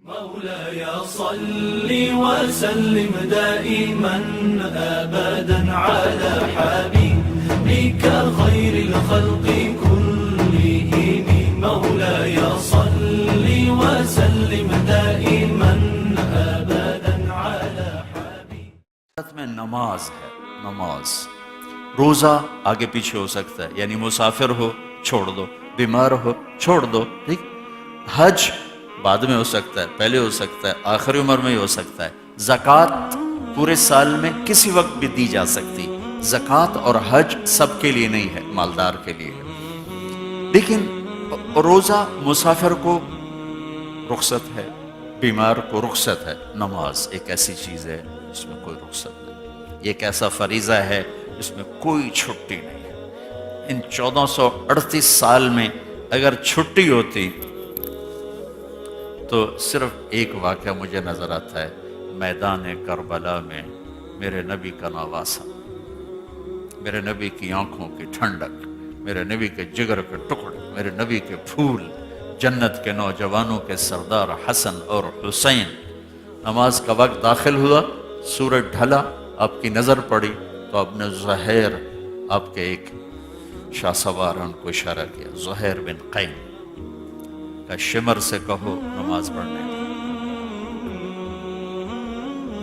مولاي صل وسلم دائما أبدا على حبيبك خير الخلق كلهم. مولاي صل وسلم دائما أبدا على حبيبك. میں نماز ہے، نماز روزہ آگے پیچھے ہو سکتا ہے، یعنی مسافر ہو چھوڑ دو، بیمار ہو چھوڑ دو، ٹھیک. حج بعد میں ہو سکتا ہے، پہلے ہو سکتا ہے، آخری عمر میں ہی ہو سکتا ہے. زکوٰۃ پورے سال میں کسی وقت بھی دی جا سکتی. زکوٰۃ اور حج سب کے لیے نہیں ہے، مالدار کے لیے ہے. لیکن روزہ مسافر کو رخصت ہے، بیمار کو رخصت ہے. نماز ایک ایسی چیز ہے جس میں کوئی رخصت نہیں. یہ ایک ایسا فریضہ ہے جس میں کوئی چھٹی نہیں ہے. ان 1438 سال میں اگر چھٹی ہوتی تو صرف ایک واقعہ مجھے نظر آتا ہے، میدان کربلا میں میرے نبی کا نواسا، میرے نبی کی آنکھوں کی ٹھنڈک، میرے نبی کے جگر کے ٹکڑے، میرے نبی کے پھول، جنت کے نوجوانوں کے سردار حسن اور حسین. نماز کا وقت داخل ہوا، سورج ڈھلا، آپ کی نظر پڑی تو آپ نے زہیر، آپ کے ایک شاہ سوار ان کو اشارہ کیا، زہیر بن قیم کا شمر سے کہو نماز پڑھنے دو،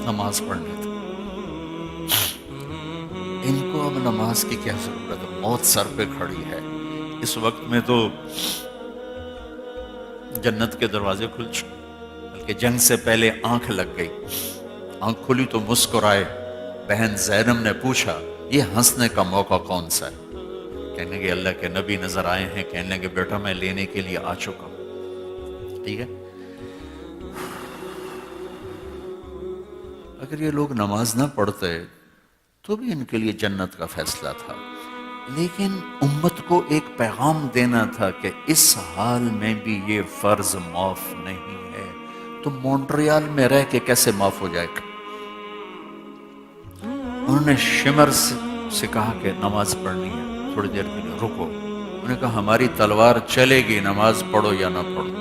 نماز پڑھنے دو. ان کو اب نماز کی کیا ضرورت ہے؟ موت سر پہ کھڑی ہے. اس وقت میں تو جنت کے دروازے کھل چکے، بلکہ جنگ سے پہلے آنکھ لگ گئی. آنکھ کھلی تو مسکرائے. بہن زینب نے پوچھا یہ ہنسنے کا موقع کون سا ہے؟ کہنے کہ اللہ کے نبی نظر آئے ہیں. کہنے کہ بیٹا میں لینے کے لیے آ چکا ہوں. ٹھیک ہے. اگر یہ لوگ نماز نہ پڑھتے تو بھی ان کے لیے جنت کا فیصلہ تھا. لیکن امت کو ایک پیغام دینا تھا کہ اس حال میں بھی یہ فرض معاف نہیں ہے. تو مونٹریال میں رہ کے کیسے معاف ہو جائے گا؟ انہوں نے شمر سے کہا کہ نماز پڑھنی ہے، تھوڑی دیر کے لیے رکو. انہوں نے کہا ہماری تلوار چلے گی، نماز پڑھو یا نہ پڑھو.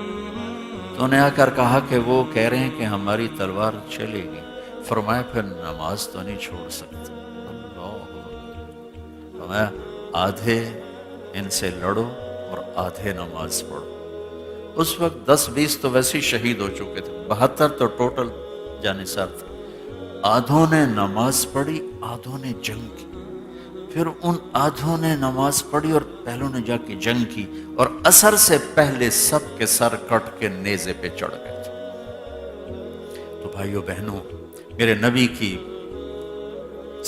تو انہوں نے آ کر کہا کہ وہ کہہ رہے ہیں کہ ہماری تلوار چلے گی. فرمایا پھر نماز تو نہیں چھوڑ سکتے. فرمایا آدھے ان سے لڑو اور آدھے نماز پڑھو. اس وقت 10-20 تو ویسے ہی شہید ہو چکے تھے، 72 تو ٹوٹل جانثار تھے. آدھوں نے نماز پڑھی، آدھوں نے جنگ کی. پھر ان آدھوں نے نماز پڑھی اور پہلوں نے جا کے جنگ کی، اور عصر سے پہلے سب کے سر کٹ کے نیزے پہ چڑھ گئے تھے. تو بھائیو بہنوں، میرے نبی کی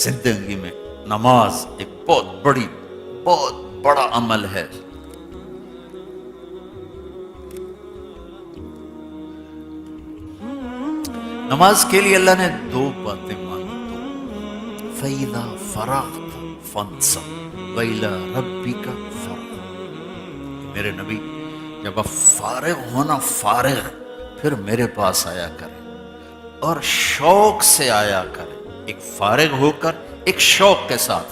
زندگی میں نماز ایک بہت بڑا عمل ہے. نماز کے لیے اللہ نے 2 باتیں مانگی. فَإِذَا فَرَغْتَ فَانْصَبْ وَإِلَىٰ رَبِّكَ فَارْغَب. میرے نبی جب آپ فارغ ہونا، فارغ پھر میرے پاس آیا کریں اور شوق سے آیا کریں. ایک فارغ ہو کر ایک شوق کے ساتھ.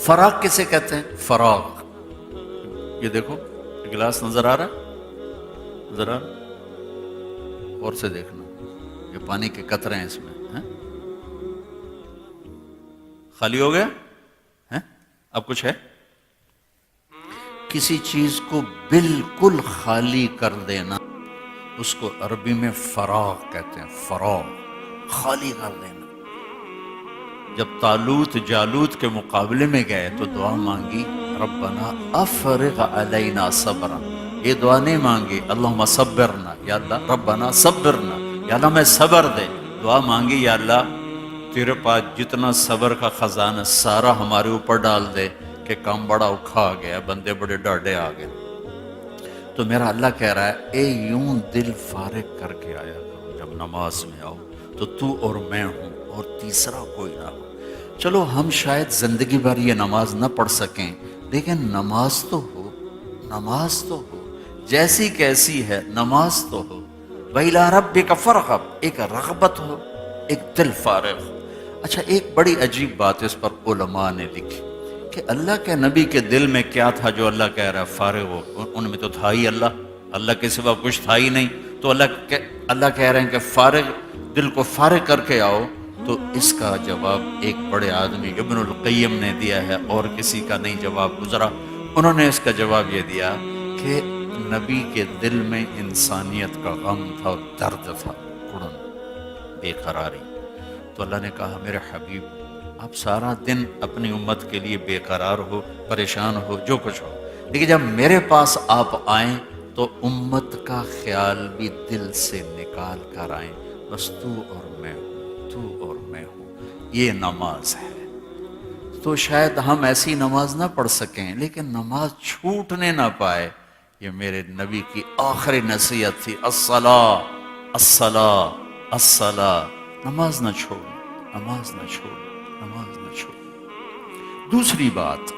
فراغ کسے کہتے ہیں؟ فراغ. یہ دیکھو گلاس نظر آ رہا ہے؟ نظر آ رہا؟ اور سے دیکھنا، یہ پانی کے قطرے ہیں اس میں. خالی ہو گیا؟ اب کچھ ہے؟ کسی چیز کو بالکل خالی کر دینا اس کو عربی میں فراغ کہتے ہیں. فراغ، خالی کر دینا. جب طالوت جالوت کے مقابلے میں گئے تو دعا مانگی ربنا افرغ علینا صبرا. یہ دعا نہیں مانگی اللہم صبرنا، یا اللہ ربنا صبرنا، یا اللہ میں صبر دے. دعا مانگی یا اللہ تیرے پاس جتنا صبر کا خزانہ سارا ہمارے اوپر ڈال دے کہ کام بڑا اکھا آ گیا، بندے بڑے ڈاڈے آ گئے. تو میرا اللہ کہہ رہا ہے اے یوں دل فارغ کر کے آیا کرو جب نماز میں آؤ تو اور میں ہوں اور تیسرا کوئی نہ ہو. چلو ہم شاید زندگی بھر یہ نماز نہ پڑھ سکیں، لیکن نماز تو ہو، نماز تو ہو، جیسی کیسی ہے نماز تو ہو. وَإِلَىٰ رَبِّكَ فَارْغَب، ایک رغبت ہو، ایک دل فارغ ہو. اچھا ایک بڑی عجیب بات اس پر علماء نے لکھی کہ اللہ کے نبی کے دل میں کیا تھا جو اللہ کہہ رہا ہے فارغ ہو. ان میں تو تھا ہی اللہ کے سوا کچھ تھا ہی نہیں. تو اللہ کہہ رہے ہیں کہ فارغ دل کو فارغ کر کے آؤ. تو اس کا جواب ایک بڑے آدمی ابن القیم نے دیا ہے، اور کسی کا نہیں جواب گزرا. انہوں نے اس کا جواب یہ دیا کہ نبی کے دل میں انسانیت کا غم تھا اور درد تھا، کڑن، بے قراری. تو اللہ نے کہا میرے حبیب آپ سارا دن اپنی امت کے لیے بے قرار ہو، پریشان ہو، جو کچھ ہو، لیکن جب میرے پاس آپ آئیں تو امت کا خیال بھی دل سے نکال کر آئیں. بس تو اور میں ہوں، تو اور میں ہوں. یہ نماز ہے. تو شاید ہم ایسی نماز نہ پڑھ سکیں، لیکن نماز چھوٹنے نہ پائے. یہ میرے نبی کی آخری نصیحت تھی، الصلاۃ الصلاۃ الصلاۃ. نماز نہ چھوڑ، نماز نہ چھوڑ، نماز نہ چھوڑ. دوسری بات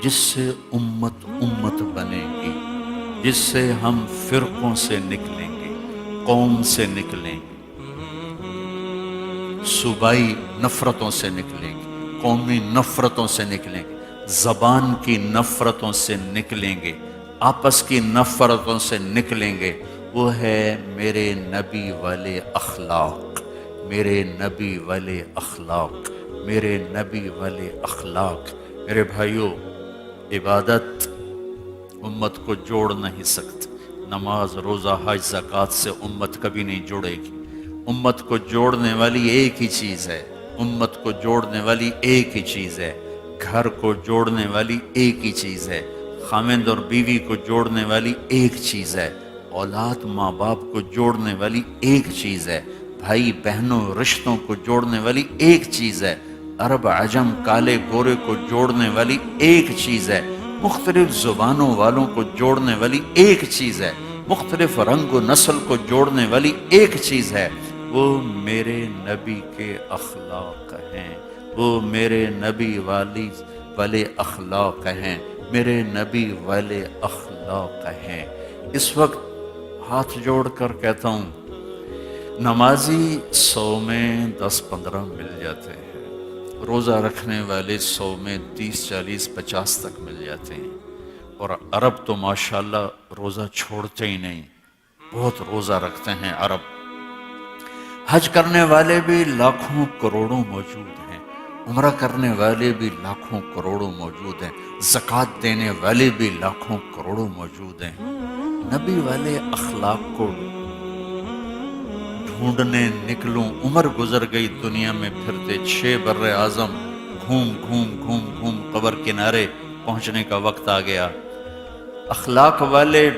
جس سے امت بنے گی، جس سے ہم فرقوں سے نکلیں گے، قوم سے نکلیں گے، صوبائی نفرتوں سے نکلیں گے، قومی نفرتوں سے نکلیں گے، زبان کی نفرتوں سے نکلیں گے، آپس کی نفرتوں سے نکلیں گے، وہ ہے میرے نبی والے اخلاق، میرے نبی والے اخلاق، میرے نبی والے اخلاق. میرے بھائیوں، عبادت امت کو جوڑ نہیں سکتی. نماز، روزہ، حج، زکوٰۃ سے امت کبھی نہیں جڑے گی. امت کو جوڑنے والی ایک ہی چیز ہے، امت کو جوڑنے والی ایک ہی چیز ہے، گھر کو جوڑنے والی ایک ہی چیز ہے، خاوند اور بیوی کو جوڑنے والی ایک چیز ہے، اولاد ماں باپ کو جوڑنے والی ایک چیز ہے، بھائی بہنوں رشتوں کو جوڑنے والی ایک چیز ہے، عرب عجم کالے گورے کو جوڑنے والی ایک چیز ہے، مختلف زبانوں والوں کو جوڑنے والی ایک چیز ہے، مختلف رنگ و نسل کو جوڑنے والی ایک چیز ہے. وہ میرے نبی کے اخلاق ہیں، وہ میرے نبی والے اخلاق ہیں، میرے نبی والے اخلاق ہیں. اس وقت ہاتھ جوڑ کر کہتا ہوں، نمازی 100 میں 10-15 مل جاتے ہیں، روزہ رکھنے والے 100 میں 30-40-50 تک مل جاتے ہیں، اور عرب تو ماشاءاللہ روزہ چھوڑتے ہی نہیں، بہت روزہ رکھتے ہیں عرب. حج کرنے والے بھی لاکھوں کروڑوں موجود ہیں، عمرہ کرنے والے بھی لاکھوں کروڑوں موجود ہیں، زکوٰۃ دینے والے بھی لاکھوں کروڑوں موجود ہیں. نبی والے اخلاق کو ڈھونڈنے نکلوں. عمر گزر گئی دنیا میں پھرتے، 6 بر اعظم گھوم گھوم گھوم گھوم قبر کنارے پہنچنے کا وقت آ گیا. اخلاق والے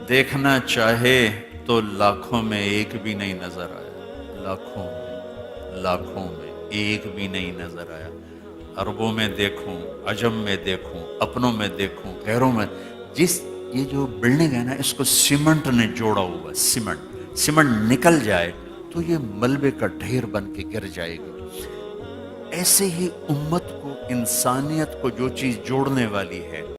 دیکھنا چاہے تو لاکھوں میں ایک بھی نہیں نظر آیا، لاکھوں میں ایک بھی نہیں نظر آیا. عربوں میں دیکھوں، عجم میں دیکھوں، اپنوں میں دیکھوں، غیروں میں. یہ جو بلڈنگ ہے نا، اس کو سیمنٹ نے جوڑا ہوا، سیمنٹ نکل جائے تو یہ ملبے کا ڈھیر بن کے گر جائے گی. ایسے ہی امت کو، انسانیت کو جو چیز جوڑنے والی ہے